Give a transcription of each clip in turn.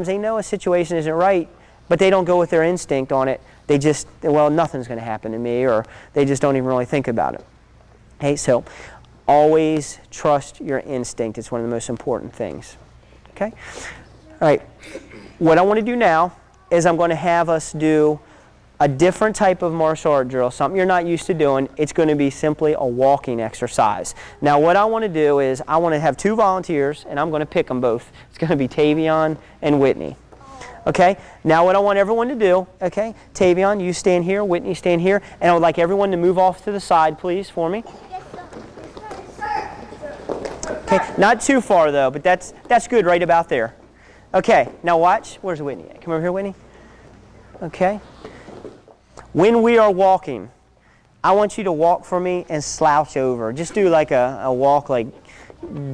They know a situation isn't right, but they don't go with their instinct on it. They just, well, nothing's going to happen to me, or they just don't even really think about it. Okay, so always trust your instinct. It's one of the most important things. Okay? All right. What I want to do now is I'm going to have us do a different type of martial art drill, something you're not used to doing. It's going to be simply a walking exercise. Now what I want to do is I want to have 2 volunteers, and I'm going to pick them both. It's going to be Tavion and Whitney. Okay? Now what I want everyone to do, okay, Tavion, you stand here, Whitney stand here, and I would like everyone to move off to the side, please, for me. Okay, not too far though, but that's good right about there. Okay, now watch. Where's Whitney at? Come over here, Whitney. Okay. When we are walking, I want you to walk for me and slouch over. Just do like a walk like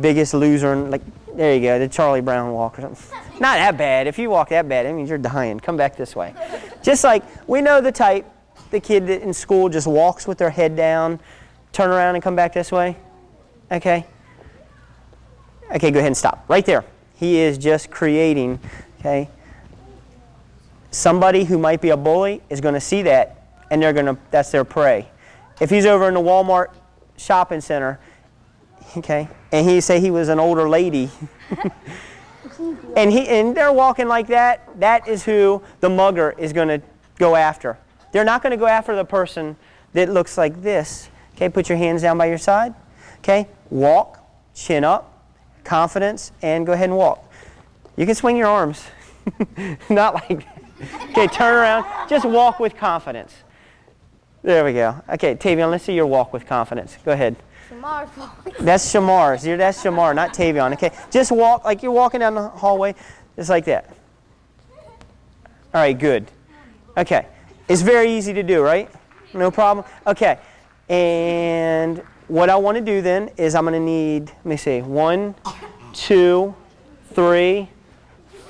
Biggest Loser, and like, there you go, the Charlie Brown walk or something. Not that bad. If you walk that bad, that means you're dying. Come back this way. Just like, we know the type, the kid that in school just walks with their head down, turn around and come back this way. Okay? Okay, go ahead and stop. Right there. He is just creating, okay? Somebody who might be a bully is going to see that, and that's their prey. If he's over in the Walmart shopping center, okay, and he say he was an older lady, and they're walking like that, that is who the mugger is going to go after. They're not going to go after the person that looks like this. Okay, put your hands down by your side. Okay, walk, chin up, confidence, and go ahead and walk. You can swing your arms. Not like that. Okay, turn around. Just walk with confidence. There we go. Okay, Tavion, let's see your walk with confidence. Go ahead. Shamar's. That's Shamar's. That's Shamar, not Tavion. Okay, just walk like you're walking down the hallway, just like that. All right, good. Okay, it's very easy to do, right? No problem. Okay, and what I want to do then is I'm going to need, let me see, 1, 2, 3,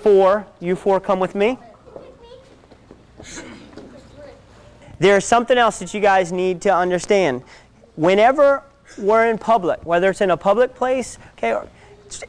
4. You 4 come with me. There's something else that you guys need to understand. Whenever we're in public, whether it's in a public place, okay, or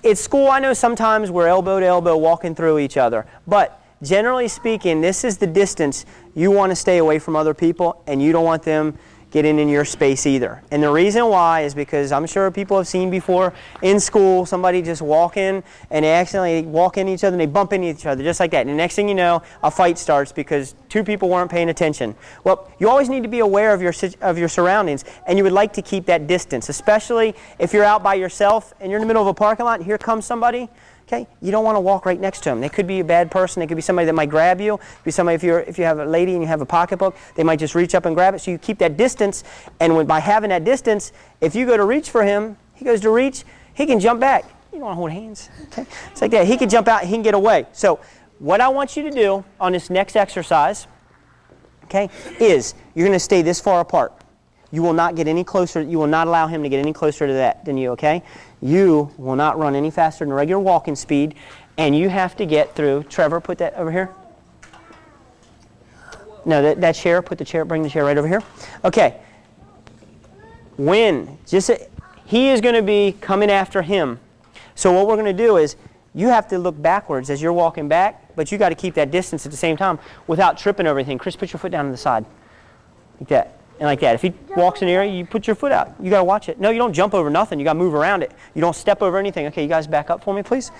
at school, I know sometimes we're elbow to elbow walking through each other, but generally speaking, this is the distance you want to stay away from other people, and you don't want them getting in your space either. And the reason why is because I'm sure people have seen before in school somebody just walk in and they accidentally walk into each other and they bump into each other just like that. And the next thing you know, a fight starts because 2 people weren't paying attention. Well, you always need to be aware of your surroundings, and you would like to keep that distance, especially if you're out by yourself and you're in the middle of a parking lot and here comes somebody. Okay, you don't want to walk right next to them. They could be a bad person. They could be somebody that might grab you. Be somebody, if you have a lady and you have a pocketbook, they might just reach up and grab it. So you keep that distance, and by having that distance, if you go to reach for him, he goes to reach, he can jump back. You don't want to hold hands. Okay, it's like that. He can jump out. He can get away. So what I want you to do on this next exercise, okay, is you're going to stay this far apart. You will not get any closer. You will not allow him to get any closer to that than you, okay? You will not run any faster than regular walking speed, and you have to get through. Trevor, put that over here. No, that chair, bring the chair right over here. Okay. He is going to be coming after him. So what we're going to do is you have to look backwards as you're walking back, but you got to keep that distance at the same time without tripping over everything. Chris, put your foot down to the side. Like that. And like that. If he walks in the area, you put your foot out. You got to watch it. No, you don't jump over nothing. You got to move around it. You don't step over anything. Okay, you guys back up for me, please.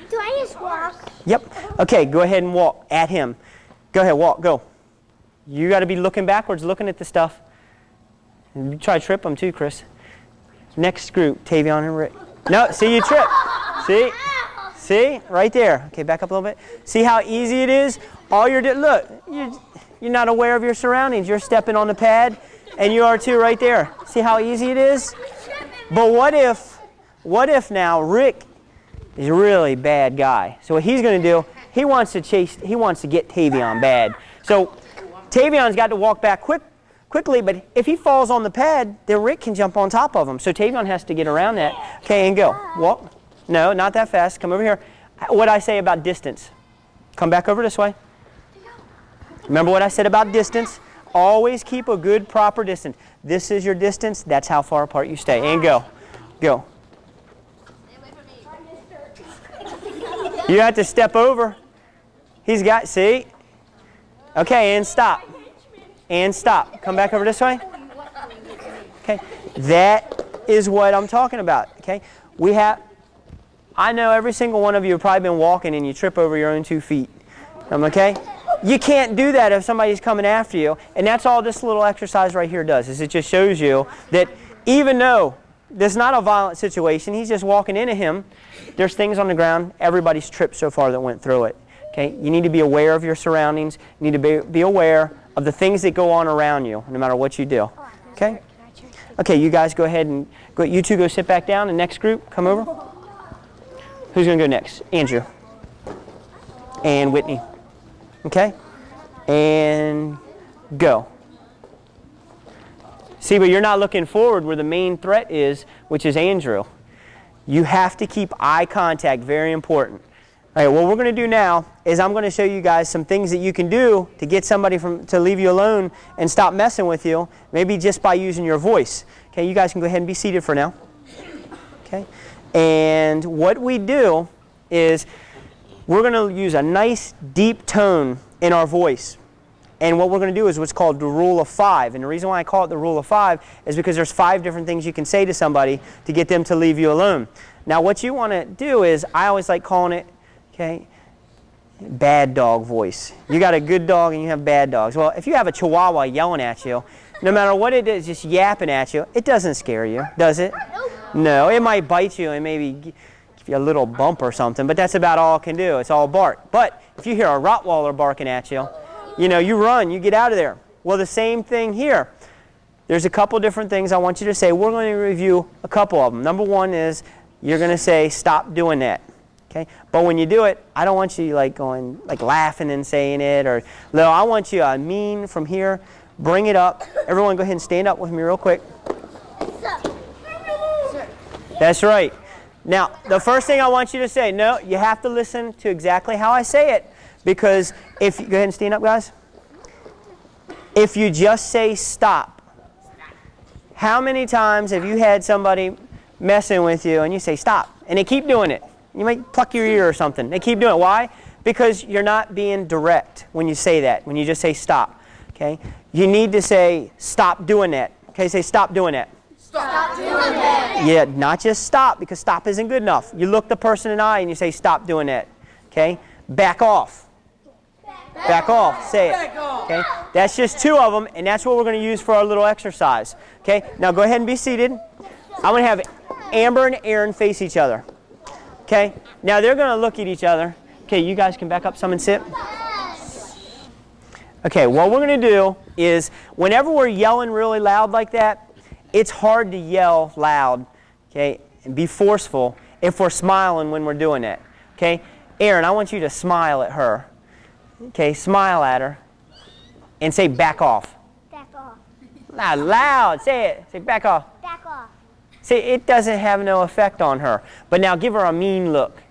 Do I just walk? Yep. Okay, go ahead and walk at him. Go ahead, walk, go. You got to be looking backwards, looking at the stuff. And you try to trip them too, Chris. Next group, Tavion and Rick. No, see, you trip. See? See? Right there. Okay, back up a little bit. See how easy it is? All you're doing, look, you're not aware of your surroundings. You're stepping on the pad, and you are too right there. See how easy it is? But what if now Rick is a really bad guy? So what he's going to do, he wants to get Tavion bad. So Tavion's got to walk back quickly, but if he falls on the pad, then Rick can jump on top of him. So Tavion has to get around that. Okay, and go. Walk. No, not that fast. Come over here. What I say about distance. Come back over this way. Remember what I said about distance? Always keep a good, proper distance. This is your distance. That's how far apart you stay. And go. Go. You have to step over. He's got, see? Okay, and stop. And stop. Come back over this way. Okay, that is what I'm talking about. Okay, I know every single one of you have probably been walking and you trip over your own 2 feet. Okay? You can't do that if somebody's coming after you. And that's all this little exercise right here does, is it just shows you that even though there's not a violent situation, he's just walking into him, there's things on the ground. Everybody's tripped so far that went through it. Okay? You need to be aware of your surroundings. You need to be aware of the things that go on around you, no matter what you do. Okay? Okay, you guys go ahead and you two go sit back down. The next group, come over. Who's going to go next? Andrew. And Whitney. Okay? And go. See, but you're not looking forward where the main threat is, which is Andrew. You have to keep eye contact, very important. All right, what we're going to do now is I'm going to show you guys some things that you can do to get somebody to leave you alone and stop messing with you, maybe just by using your voice. Okay, you guys can go ahead and be seated for now. Okay, and what we do is we're going to use a nice deep tone in our voice. And what we're going to do is what's called the rule of 5. And the reason why I call it the rule of 5 is because there's 5 different things you can say to somebody to get them to leave you alone. Now what you want to do is, I always like calling it, okay, bad dog voice. You got a good dog and you have bad dogs. Well, if you have a Chihuahua yelling at you, no matter what it is, just yapping at you, it doesn't scare you, does it? No, it might bite you and maybe give you a little bump or something, but that's about all it can do. It's all bark. But if you hear a Rottweiler barking at you, you know, you run, you get out of there. Well, the same thing here. There's a couple different things I want you to say. We're going to review a couple of them. Number one is you're going to say, stop doing that. Okay? But when you do it, I don't want you like going, like laughing and saying it, or no, I want you mean from here. Bring it up. Everyone go ahead and stand up with me real quick. That's right. Now, the first thing I want you to say, no, you have to listen to exactly how I say it. Because if you, go ahead and stand up, guys. If you just say stop, how many times have you had somebody messing with you and you say stop, and they keep doing it? You might pluck your ear or something. They keep doing it. Why? Because you're not being direct when you say that, when you just say stop. Okay? You need to say stop doing that. Okay, say stop doing that. Stop doing that. Yeah, not just stop, because stop isn't good enough. You look the person in the eye and you say stop doing that. Okay? Back off. Back off. Say it. Okay? That's just 2 of them, and that's what we're going to use for our little exercise. Okay? Now go ahead and be seated. I'm going to have Amber and Aaron face each other. Okay? Now they're going to look at each other. Okay, you guys can back up some and sit. Okay, what we're going to do is whenever we're yelling really loud like that, it's hard to yell loud, okay, and be forceful if we're smiling when we're doing that. Okay? Aaron, I want you to smile at her. Okay, smile at her and say back off. Back off. Loud, say it. Say back off. Back off. See, it doesn't have no effect on her. But now give her a mean look.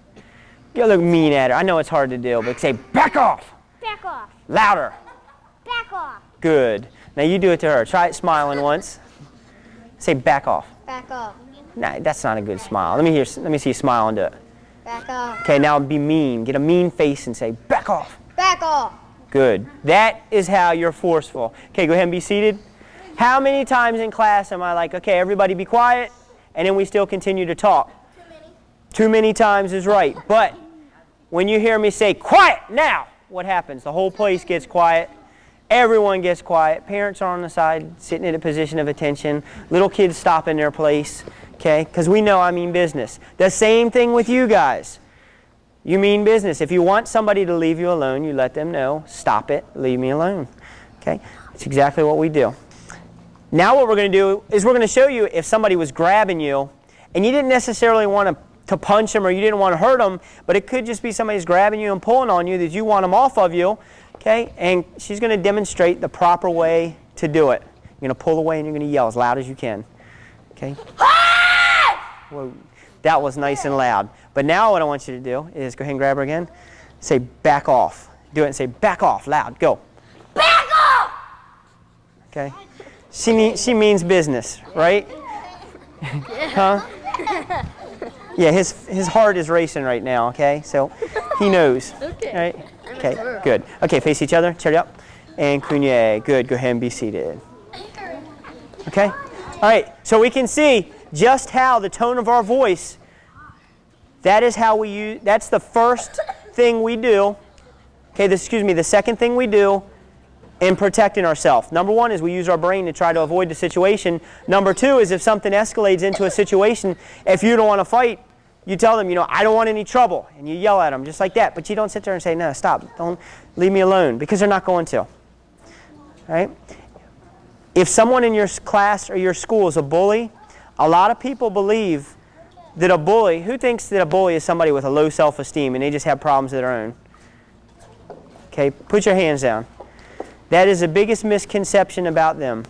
You look mean at her. I know it's hard to do, but say back off. Back off. Louder. Back off. Good. Now you do it to her. Try it smiling once. Say back off. Back off. Nah, that's not a good smile. Let me see you smile and do it. Back off. Okay, now be mean. Get a mean face and say back off. Back off. Good. That is how you're forceful. Okay, go ahead and be seated. How many times in class am I like, okay, everybody be quiet, and then we still continue to talk? Too many. Too many times is right. But when you hear me say, quiet now, what happens? The whole place gets quiet. Everyone gets quiet. Parents are on the side, sitting in a position of attention. Little kids stop in their place, okay? Because we know I mean business. The same thing with you guys. You mean business. If you want somebody to leave you alone, you let them know, stop it, leave me alone. Okay? That's exactly what we do. Now what we're going to do is we're going to show you if somebody was grabbing you and you didn't necessarily want to punch them or you didn't want to hurt them, but it could just be somebody's grabbing you and pulling on you that you want them off of you. Okay? And she's going to demonstrate the proper way to do it. You're going to pull away and you're going to yell as loud as you can. Okay? Whoa. That was nice and loud. But now what I want you to do is go ahead and grab her again. Say back off. Do it and say back off loud. Go. Back off. Okay? She means business, right? Huh? Yeah, his heart is racing right now, okay? So he knows. Okay. Right? I'm Okay, good. Okay, face each other, cheer up. And Cunye, good, go ahead and be seated. Okay, all right, so we can see just how the tone of our voice, that is how we use, that's the first thing we do. Okay, the second thing we do in protecting ourselves. Number one is we use our brain to try to avoid the situation. Number two is if something escalates into a situation, if you don't want to fight, you tell them, I don't want any trouble, and you yell at them just like that. But you don't sit there and say, no, stop, don't leave me alone, because they're not going to. All right? If someone in your class or your school is a bully, a lot of people believe that a bully, who thinks that a bully is somebody with a low self-esteem and they just have problems of their own? Okay, put your hands down. That is the biggest misconception about them.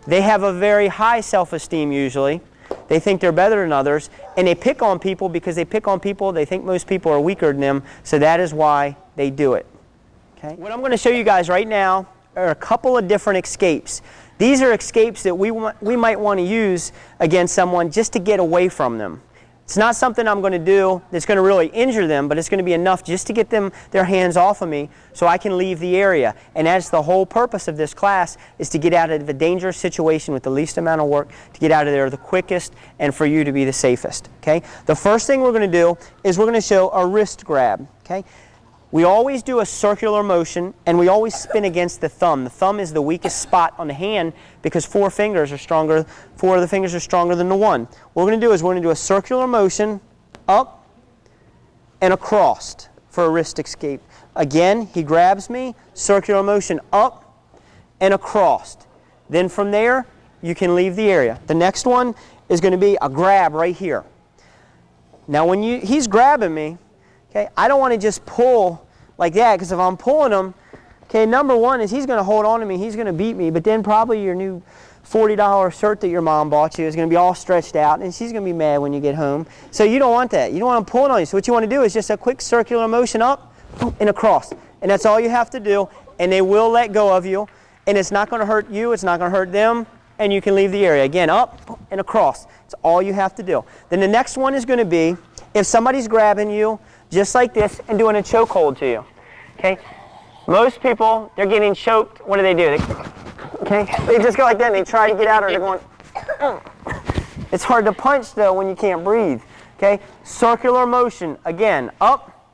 They have a very high self-esteem usually. They think they're better than others, and they pick on people because they pick on people. They think most people are weaker than them, so that is why they do it. Okay? What I'm going to show you guys right now are a couple of different escapes. These are escapes that we might want to use against someone just to get away from them. It's not something I'm going to do that's going to really injure them, but it's going to be enough just to get their hands off of me so I can leave the area. And that's the whole purpose of this class, is to get out of a dangerous situation with the least amount of work, to get out of there the quickest, and for you to be the safest. Okay? The first thing we're going to do is we're going to show a wrist grab. Okay? We always do a circular motion, and we always spin against the thumb. The thumb is the weakest spot on the hand because four of the fingers are stronger than the one. What we're going to do is we're going to do a circular motion up and across for a wrist escape. Again, he grabs me, circular motion up and across. Then from there, you can leave the area. The next one is going to be a grab right here. Now when he's grabbing me, okay, I don't want to just pull like that, because if I'm pulling him, okay, number one is he's going to hold on to me, he's going to beat me, but then probably your new $40 shirt that your mom bought you is going to be all stretched out, and she's going to be mad when you get home. So you don't want that. You don't want them pulling on you. So what you want to do is just a quick circular motion up and across. And that's all you have to do, and they will let go of you, and it's not going to hurt you, it's not going to hurt them, and you can leave the area. Again, up and across. It's all you have to do. Then the next one is going to be if somebody's grabbing you, just like this, and doing a chokehold to you. Okay? Most people, they're getting choked. What do? They just go like that and they try to get out, or they're going. It's hard to punch though when you can't breathe. Okay? Circular motion. Again, up,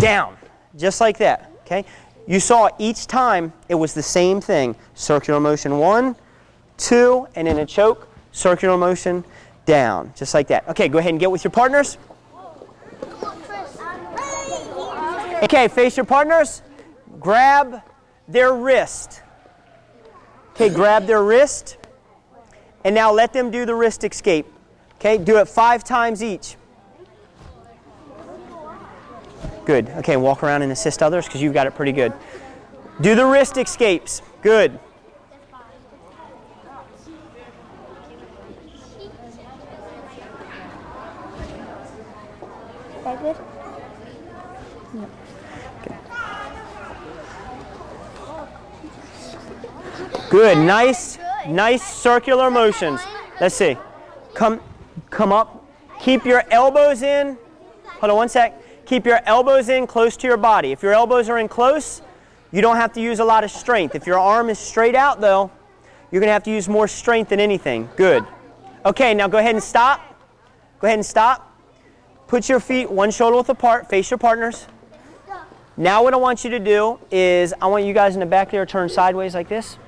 down, just like that. Okay? You saw each time it was the same thing. Circular motion 1, 2, and in a choke, circular motion down, just like that. Okay, go ahead and get with your partners. Okay, face your partners. Grab their wrist. Okay, grab their wrist. And now let them do the wrist escape. Okay, do it 5 times each. Good. Okay, walk around and assist others because you've got it pretty good. Do the wrist escapes. Good. Is that good? Good. Nice circular motions. Let's see. Come up. Keep your elbows in. Hold on one sec. Keep your elbows in close to your body. If your elbows are in close, you don't have to use a lot of strength. If your arm is straight out though, you're going to have to use more strength than anything. Good. Okay, now go ahead and stop. Go ahead and stop. Put your feet one shoulder width apart. Face your partners. Now what I want you to do is I want you guys in the back there to turn sideways like this.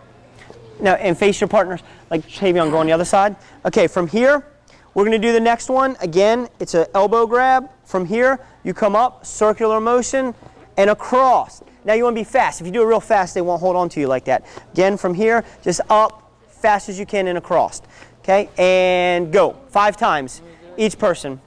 Now, and face your partners like Tavion, go on the other side. Okay, from here, we're going to do the next one. Again, it's an elbow grab. From here, you come up, circular motion, and across. Now you want to be fast. If you do it real fast, they won't hold on to you like that. Again, from here, just up, fast as you can, and across. Okay, and go. 5 times, each person.